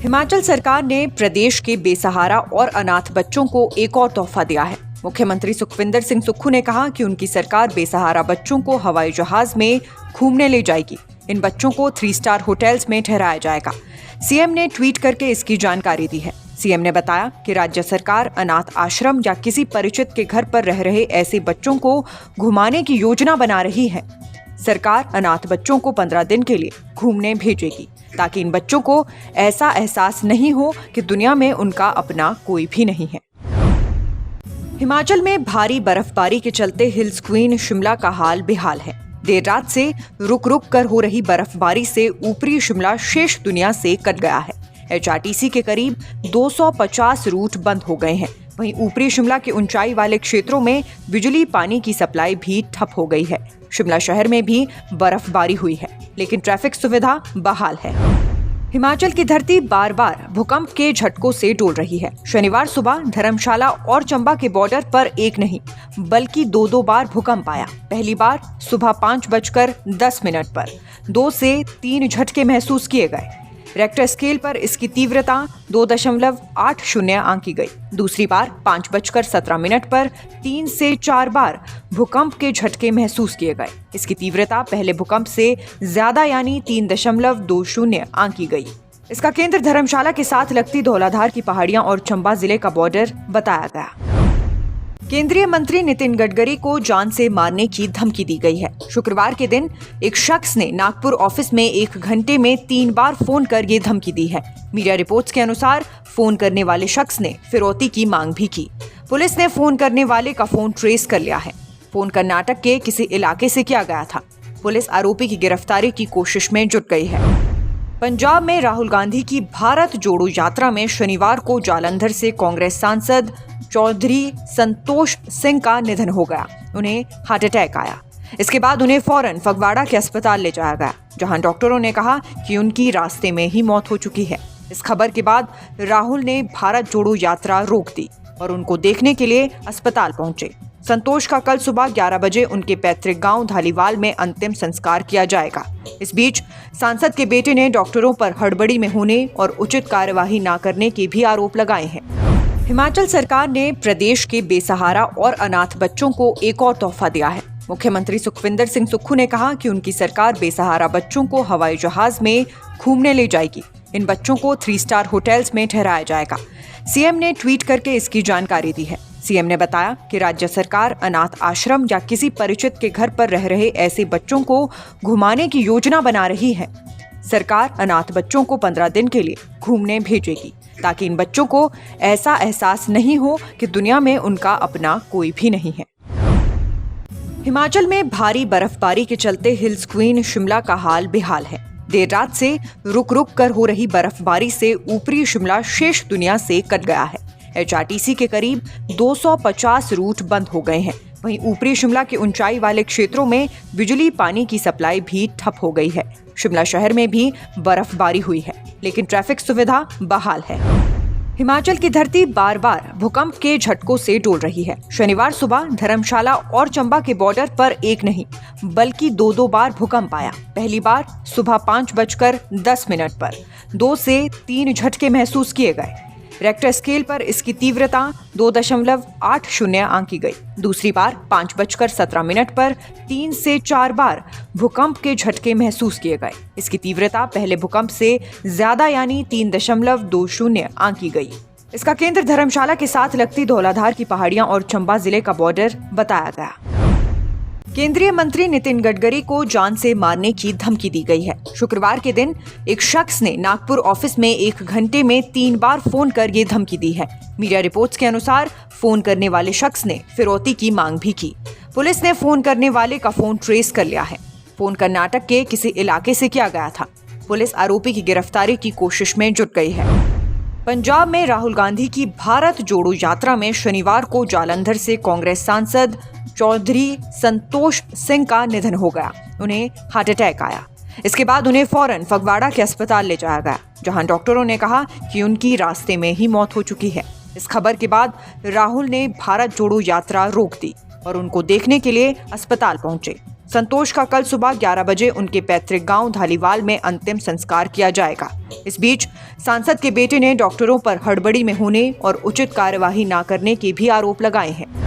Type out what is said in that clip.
हिमाचल सरकार ने प्रदेश के बेसहारा और अनाथ बच्चों को एक और तोहफा दिया है। मुख्यमंत्री सुखविंदर सिंह सुक्खू ने कहा कि उनकी सरकार बेसहारा बच्चों को हवाई जहाज में घूमने ले जाएगी। इन बच्चों को 3 स्टार होटल्स में ठहराया जाएगा। सीएम ने ट्वीट करके इसकी जानकारी दी है। सीएम ने बताया कि राज्य सरकार अनाथ आश्रम या किसी परिचित के घर पर रह रहे ऐसे बच्चों को घुमाने की योजना बना रही है। सरकार अनाथ बच्चों को 15 दिन के लिए घूमने भेजेगी ताकि इन बच्चों को ऐसा एहसास नहीं हो कि दुनिया में उनका अपना कोई भी नहीं है। हिमाचल में भारी बर्फबारी के चलते हिल्स क्वीन शिमला का हाल बेहाल है। देर रात से रुक रुक कर हो रही बर्फबारी से ऊपरी शिमला शेष दुनिया से कट गया है। एचआरटीसी के करीब 250 रूट बंद हो गए हैं। वहीं ऊपरी शिमला के ऊंचाई वाले क्षेत्रों में बिजली पानी की सप्लाई भी ठप हो गई है। शिमला शहर में भी बर्फबारी हुई है, लेकिन ट्रैफिक सुविधा बहाल है। हिमाचल की धरती बार बार भूकंप के झटकों से डोल रही है। शनिवार सुबह धर्मशाला और चंबा के बॉर्डर पर एक नहीं बल्कि 2 बार भूकंप आया। पहली बार सुबह 5:10 पर 2 से 3 झटके महसूस किए गए। रेक्टर स्केल पर इसकी तीव्रता 2.80 आंकी गई। दूसरी बार 5:17 पर 3 से 4 बार भूकंप के झटके महसूस किए गए। इसकी तीव्रता पहले भूकंप से ज्यादा यानी 3.20 आंकी गई। इसका केंद्र धर्मशाला के साथ लगती धौलाधार की पहाड़ियां और चंबा जिले का बॉर्डर बताया गया। केंद्रीय मंत्री नितिन गडकरी को जान से मारने की धमकी दी गई है। शुक्रवार के दिन एक शख्स ने नागपुर ऑफिस में 1 घंटे में 3 बार फोन कर ये धमकी दी है। मीडिया रिपोर्ट्स के अनुसार फोन करने वाले शख्स ने फिरौती की मांग भी की। पुलिस ने फोन करने वाले का फोन ट्रेस कर लिया है। फोन कर्नाटक के किसी इलाके से किया गया था। पुलिस आरोपी की गिरफ्तारी की कोशिश में जुट गई है। पंजाब में राहुल गांधी की भारत जोड़ो यात्रा में शनिवार को जालंधर से कांग्रेस सांसद चौधरी संतोष सिंह का निधन हो गया। उन्हें हार्ट अटैक आया। इसके बाद उन्हें फौरन फगवाड़ा के अस्पताल ले जाया गया, जहां डॉक्टरों ने कहा कि उनकी रास्ते में ही मौत हो चुकी है। इस खबर के बाद राहुल ने भारत जोड़ो यात्रा रोक दी और उनको देखने के लिए अस्पताल पहुंचे। संतोष का कल सुबह 11 बजे उनके पैतृक गांव धालीवाल में अंतिम संस्कार किया जाएगा। इस बीच सांसद के बेटे ने डॉक्टरों पर हड़बड़ी में होने और उचित कार्यवाही न करने के भी आरोप लगाए हैं। हिमाचल सरकार ने प्रदेश के बेसहारा और अनाथ बच्चों को एक और तोहफा दिया है। मुख्यमंत्री सुखविंदर सिंह सुक्खू ने कहा कि उनकी सरकार बेसहारा बच्चों को हवाई जहाज में घूमने ले जाएगी। इन बच्चों को 3 स्टार होटल्स में ठहराया जाएगा। सीएम ने ट्वीट करके इसकी जानकारी दी है। सीएम ने बताया कि राज्य सरकार अनाथ आश्रम या किसी परिचित के घर पर रह रहे ऐसे बच्चों को घुमाने की योजना बना रही है। सरकार अनाथ बच्चों को 15 दिन के लिए घूमने भेजेगी ताकि इन बच्चों को ऐसा एहसास नहीं हो कि दुनिया में उनका अपना कोई भी नहीं है। हिमाचल में भारी बर्फबारी के चलते हिल्स क्वीन शिमला का हाल बेहाल है। देर रात से रुक रुक कर हो रही बर्फबारी से ऊपरी शिमला शेष दुनिया से कट गया है। एचआरटीसी के करीब 250 रूट बंद हो गए हैं। वहीं ऊपरी शिमला के ऊंचाई वाले क्षेत्रों में बिजली पानी की सप्लाई भी ठप हो गई है। शिमला शहर में भी बर्फबारी हुई है, लेकिन ट्रैफिक सुविधा बहाल है। हिमाचल की धरती बार बार भूकंप के झटकों से डोल रही है। शनिवार सुबह धर्मशाला और चंबा के बॉर्डर पर एक नहीं बल्कि 2 बार भूकंप आया। पहली बार सुबह 5:10 पर 2 से 3 झटके महसूस किए गए। रेक्टर स्केल पर इसकी तीव्रता 2.80 आंकी गई। दूसरी बार 5:17 पर 3 से 4 बार भूकंप के झटके महसूस किए गए। इसकी तीव्रता पहले भूकंप से ज्यादा यानी 3.20 आंकी गई। इसका केंद्र धर्मशाला के साथ लगती धौलाधार की पहाड़ियां और चंबा जिले का बॉर्डर बताया गया। केंद्रीय मंत्री नितिन गडकरी को जान से मारने की धमकी दी गई है। शुक्रवार के दिन एक शख्स ने नागपुर ऑफिस में 1 घंटे में 3 बार फोन कर ये धमकी दी है। मीडिया रिपोर्ट्स के अनुसार फोन करने वाले शख्स ने फिरौती की मांग भी की। पुलिस ने फोन करने वाले का फोन ट्रेस कर लिया है। फोन कर्नाटक के किसी इलाके से किया गया था। पुलिस आरोपी की गिरफ्तारी की कोशिश में जुट गई है। पंजाब में राहुल गांधी की भारत जोड़ो यात्रा में शनिवार को जालंधर से कांग्रेस सांसद चौधरी संतोष सिंह का निधन हो गया। उन्हें हार्ट अटैक आया। इसके बाद उन्हें फौरन फगवाड़ा के अस्पताल ले जाया गया, जहां डॉक्टरों ने कहा कि उनकी रास्ते में ही मौत हो चुकी है। इस खबर के बाद राहुल ने भारत जोड़ो यात्रा रोक दी और उनको देखने के लिए अस्पताल पहुंचे। संतोष का कल सुबह 11 बजे उनके पैतृक गांव धालीवाल में अंतिम संस्कार किया जाएगा। इस बीच सांसद के बेटे ने डॉक्टरों पर हड़बड़ी में होने और उचित कार्यवाही न करने के भी आरोप लगाए हैं।